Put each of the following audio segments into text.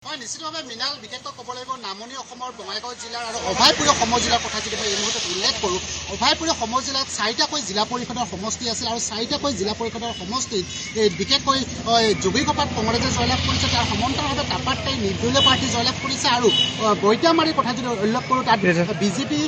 নিশ্চিতভাৱে মৃণাল বিশেষকৈ ক'ব লাগিব নামনি অসমৰ বঙাইগাঁও জিলাৰ আৰু অভয়পুৰীয়া সমজিলাৰ কথা যদি মই এই মুহূৰ্তত উল্লেখ কৰোঁ, অভয়পুৰীয়া সমজিলাত 4টাকৈ জিলা পৰিষদৰ সমষ্টি আছিল আৰু 4টাকৈ জিলা পৰিষদৰ সমষ্টিত বিশেষকৈ যোগীঘোপাত কংগ্ৰেছে জয়লাভ কৰিছে। তাৰ সমান্তৰালভাৱে টাপাতটাই নিৰ্দলীয় প্ৰাৰ্থী জয়লাভ কৰিছে আৰু বৈতামাৰীৰ কথা যদি উল্লেখ কৰোঁ তাত বিজেপি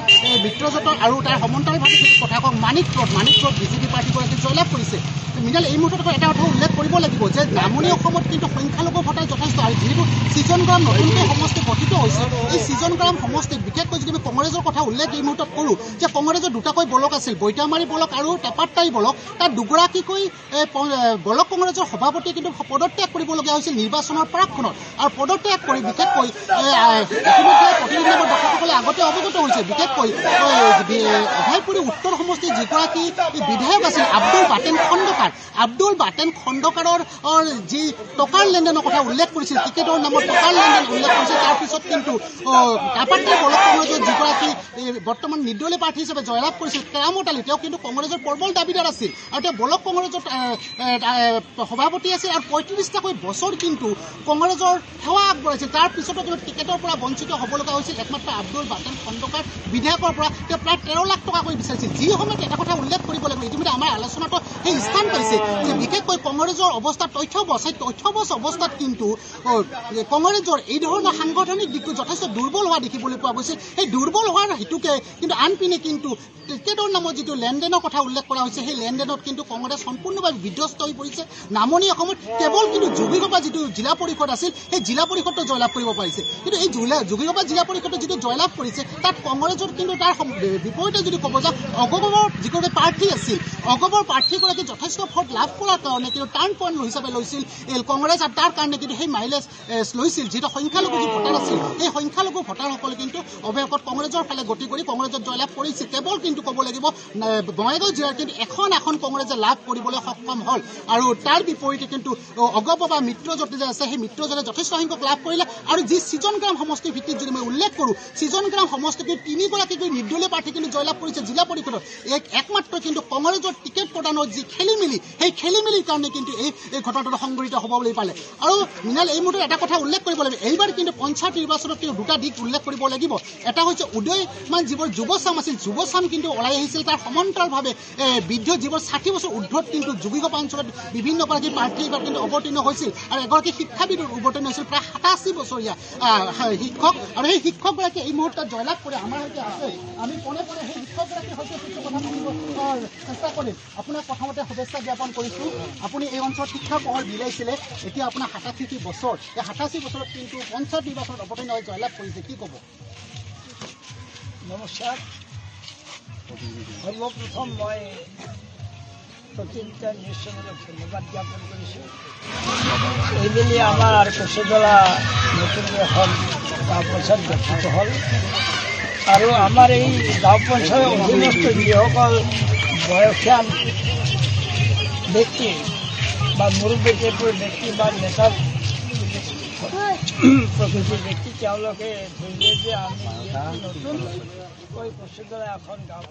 মিত্ৰজোঁটৰ আৰু তাৰ সমান্তৰালভাৱে যদি কথা কওঁ মানিকপুৰত বিজেপি প্ৰাৰ্থীগৰাকী জয়লাভ কৰিছে। মৃণাল এই মুহূৰ্তত এটা কথা উল্লেখ কৰিব লাগিব যে নামনি অসমত কিন্তু সংখ্যালঘু ভোটাৰ যথেষ্ট আৰু যিহেতু ছিজনগ্ৰাম নতুনকৈ সমষ্টি গঠিত হৈছে, এই ছিজনগ্ৰাম সমষ্টিত বিশেষকৈ যদি আমি কংগ্ৰেছৰ কথা উল্লেখ এই মুহূৰ্তত কৰোঁ যে কংগ্ৰেছৰ দুটাকৈ ব্লক আছিল, বৈতামাৰী ব্লক আৰু টাপাতটাই ব্লক। তাত দুগৰাকীকৈ ব্লক কংগ্ৰেছৰ সভাপতিয়ে কিন্তু পদত্যাগ কৰিবলগীয়া হৈছিল নিৰ্বাচনৰ প্ৰাকক্ষণত আৰু পদত্যাগ কৰি বিশেষকৈ ইতিমধ্যে প্ৰতিনিধি দৰ্শকসকলে আগতে অৱগত হৈছে। বিশেষকৈ অভয়পুৰী উত্তৰ সমষ্টিৰ যিগৰাকী বিধায়ক আছিল আব্দুল বাটেন খণ্ডকাৰৰ যি টকাৰ লেনদেনৰ কথা উল্লেখ কৰিছিল, টিকেটৰ নামত টকাৰ লেনদেন উল্লেখ কৰিছিল, তাৰপিছত কিন্তু টাপাতটাই ব্লক কংগ্ৰেছৰ যিগৰাকী বৰ্তমান নিৰ্দলীয় প্ৰাৰ্থী হিচাপে জয়লাভ কৰিছিল কেৰামত আলী, তেওঁ কিন্তু কংগ্ৰেছৰ প্ৰবল দাবীদাৰ আছিল আৰু তেওঁ ব্লক কংগ্ৰেছৰ সভাপতি আছিল আৰু 35টাকৈ বছৰ কিন্তু কংগ্ৰেছৰ সেৱা আগবঢ়াইছিল। তাৰপিছতো কিন্তু টিকেটৰ পৰা বঞ্চিত হ'ব লগা হৈছিল একমাত্ৰ আব্দুল বাটেন খণ্ডকাৰ বিধায়কৰ পৰা। তেওঁ প্ৰায় 13 লাখ টকা কৰি বিচাৰিছিল। যি সময়ত এটা কথা উল্লেখ কৰিব লাগিব, ইতিমধ্যে আমাৰ আলোচনাটো সেই স্থান পাইছে যে বিশেষকৈ কংগ্ৰেছৰ অৱস্থাত তথ্যবচ অৱস্থাত কিন্তু কংগ্ৰেছৰ এই ধৰণৰ সাংগঠনিক দিশটো যথেষ্ট দুৰ্বল হোৱা দেখিবলৈ পোৱা গৈছিল। সেই দুৰ্বল হোৱাৰ হেতুকে কিন্তু আনপিনে কিন্তু টিকেটৰ নামত যিটো লেনদেনৰ কথা উল্লেখ কৰা হৈছে, সেই লেনদেনত কিন্তু কংগ্ৰেছ সম্পূৰ্ণভাৱে বিধ্বস্ত হৈ পৰিছে। নামনি অসমত কেৱল কিন্তু যোগীঘোপা যিটো জিলা পৰিষদ আছিল, সেই জিলা পৰিষদটো জয়লাভ কৰিব পাৰিছে। কিন্তু এই যোগীঘোপা জিলা পৰিষদত যিটো জয়লাভ কৰিছে তাত কংগ্ৰেছৰ কিন্তু তাৰ বিপৰীতে যদি ক'ব যাওঁ অগবৰ যিগৰাকী প্ৰাৰ্থী আছিল, অগবৰ প্ৰাৰ্থীগৰাকী যথেষ্ট ভোট লাভ কৰাৰ কাৰণে কিন্তু টাৰ্ণ পইণ্ট হিচাপে লৈছিল কংগ্ৰেছ আৰু তাৰ কাৰণে কিন্তু সেই মাইলেজ লৈছিল। যিটো সংখ্যালঘু যি ভোটাৰ আছিল, সেই সংখ্যালঘু ভোটাৰসকলে কিন্তু অৱশেষত কংগ্ৰেছৰ ফালে গতি কৰি কংগ্ৰেছত জয়লাভ কৰিছিল। কেৱল কিন্তু ক'ব লাগিব বঙাইগাঁও জিলাৰ কিন্তু এখন কংগ্ৰেছে লাভ কৰিবলৈ সক্ষম হ'ল আৰু তাৰ বিপৰীতে কিন্তু অগপ বা মিত্ৰজোঁট যে আছে, সেই মিত্ৰজোঁটে যথেষ্ট সংখ্যক লাভ কৰিলে আৰু যি ছিজনগ্ৰাম সমষ্টিৰ ভিত্তিত যদি মই উল্লেখ কৰোঁ, ছিজনগ্ৰাম সমষ্টিত 3গৰাকী নিৰ্দলীয় প্ৰাৰ্থী কিন্তু জয়লাভ কৰিছে জিলা পৰিষদত। একমাত্ৰ কিন্তু কংগ্ৰেছৰ টিকেট প্ৰদানৰ যি খেলিমেলি, সেই খেলিমেলিৰ কাৰণে কিন্তু এই ঘটনাটো সংঘটিত হ'ব বুলি পালে। আৰু মৃণাল এই মুহূৰ্তত এটা কথা উল্লেখ কৰিব লাগিব, এইবাৰ কিন্তু পঞ্চায়ত নিৰ্বাচনত কিন্তু দুটা দিশ উল্লেখ কৰিব লাগিব। এটা হৈছে উদয়মান যিবোৰ যুৱচাম আছিল, যুৱচাম কিন্তু ওলাই আহিছিল। তাৰ সমান্তৰালভাৱে বৃদ্ধ যিবোৰ 60 বছৰ ঊৰ্ধত কিন্তু যোগীঘোপা অঞ্চলত বিভিন্নগৰাকী প্ৰাৰ্থী এইবাৰ কিন্তু অৱতীৰ্ণ হৈছিল আৰু এগৰাকী শিক্ষাবিদৰ অৱতীৰ্ণ হৈছিল প্ৰায় 87 বছৰীয়া শিক্ষক। আৰু সেই শিক্ষকগৰাকী এই মুহূৰ্তত জয়লাভ কৰি আমাৰ সৈতে আছে। আমি পোনে সেই শিক্ষকগৰাকীৰ সৈতে কিছু কথা পাতিব চেষ্টা কৰিম। আপোনাক প্ৰথমতে শুভেচ্ছা জ্ঞাপন কৰিছোঁ। আপুনি এই অঞ্চলত শিক্ষা পঢ়াৰ বিলাইছিলে, এতিয়া আপোনাৰ 87 বছৰ। এই 87 বছৰত কিন্তু পঞ্চায়ত নিৰ্বাচনত অৱতীৰ্ণ হৈ জয়লাভ কৰিছে, কি ক'ব? নমস্কাৰ। সৰ্বপ্ৰথম মই প্ৰতিনিধি নিউজ চেনেলক ধন্যবাদ জ্ঞাপন কৰিছোঁ। এইবেলি আমাৰ কচুদলা নতুনকৈ এখন গাঁও পঞ্চায়ত গঠিত হ'ল আৰু আমাৰ এই গাঁও পঞ্চায়তৰ অধীনস্থ যিসকল বয়সীয়াল ব্যক্তি বা মুৰব্বীৰ ব্যক্তি বা নেতা প্ৰকৃতিৰ ব্যক্তি, তেওঁলোকে ধৰিলে যে আমি নতুনকৈ কচুদলা এখন গাঁও